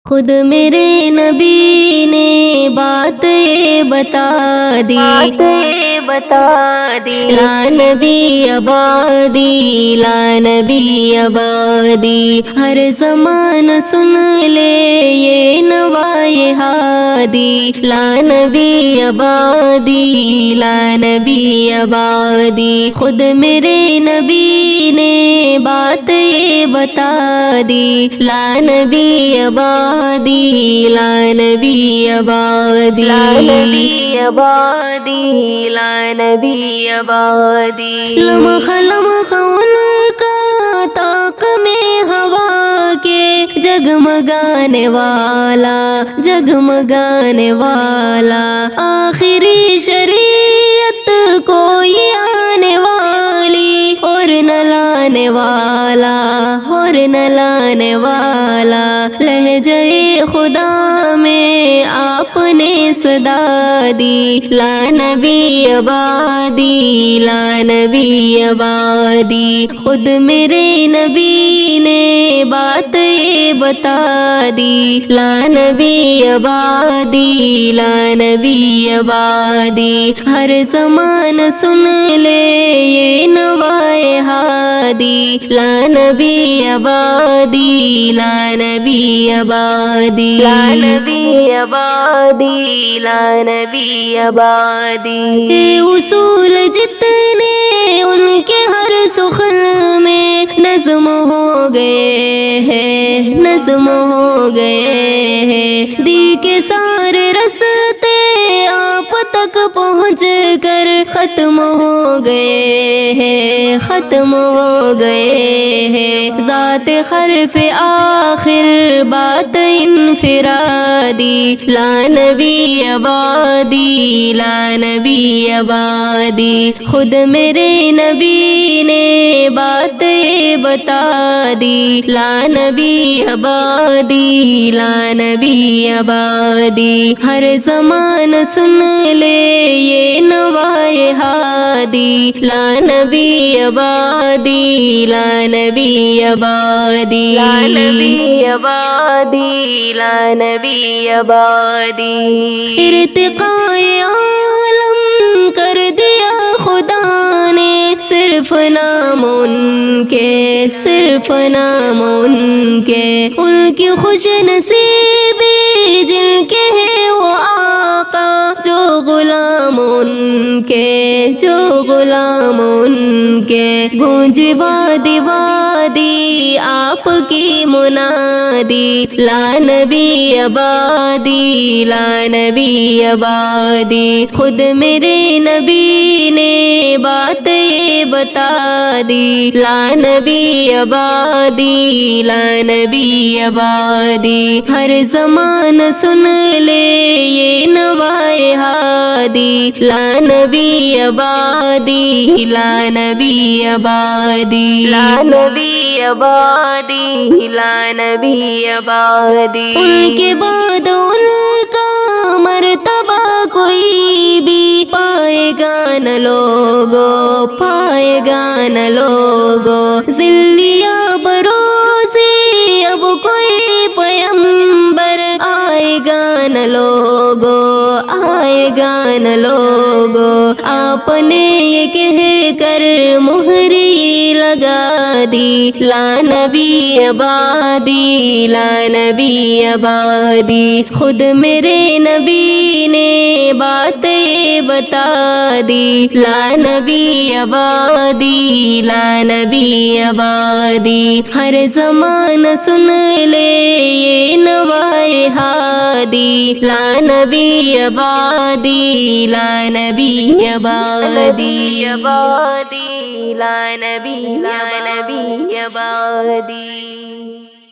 خود میرے نبی نے باتیں بتا دی، لا نبی آبادی، لا نبی آبادی، ہر زمان سن لے یہ نوائے ہادی، لا نبی آبادی، لا نبی آبادی، خود میرے نبی نے باتیں بتا دی، لا نبی آبادی، لا نبی آبادی، لا نبی آبادی، لا نبی آبادی، لمح لمح ان کا طاق میں ہوا کے جگمگانے والا، آخری شریعت کوئی آنے والی اور نہ لانے والا، لہجے خدا میں آپ نے صدا دی، لا نبی آبادی، لا نبی آبادی، خود میرے نبی نے باتیں بتا دی، لا نبی آبادی، لا نبی آبادی، ہر زمان سن لے یہ نوائے ہادی، لا نبی آبادی، لا نبی آبادی، لا نبی آبادی، لا نبی آبادی، یہ اصول جتنے ان کے ہر سخن میں نظم ہو گئے ہیں، دی کے سارے رستے آپ تک پہنچ کر ختم ہو گئے ہیں، ذات حرف آخر بات انفرادی، لا نبی آبادی، لا نبی آبادی، خود میرے نبی نے باتیں بتا دی، لا نبی آبادی، لا نبی آبادی، ہر زمان سن لے یہ نوائے ہادی، لا نبی آبادی، لا نبی آبادی، لا نبی آبادی، لا نبی آبادی، ارتقائے عالم کر دیا خدا نے، صرف نام ان کے، ان کی خوش نصیبی جن کے ہیں وہ آقا، جو غلام ان کے، گونج وادی وادی آپ کی منادی، لا نبی آبادی، لا نبی آبادی، خود میرے نبی نے باتیں بتا دی، لا نبی آبادی، لا نبی آبادی، ہر زمان سن لے یہ نوائے ہادی، لا نبی آبادی، لا نبی آبادی، لا نبی آبادی، لا نبی آبادی، ان کے بعد ان کا مرتبہ کوئی بھی پائے گا نہ لوگو، ذلیا بروزی اب کوئی پیمبر آئے گا نہ لوگو، آپ نے یہ کہہ کر مہری لگا دی، لا نبی آبادی، لا نبی آبادی، خود میرے نبی نے باتیں بتا دی، لا نبی آبادی، لا نبی آبادی، ہر زمان سن لے یہ نوائے ہادی، لا نبی آبادی، لا نبی آبادی، لا نبی آبادی۔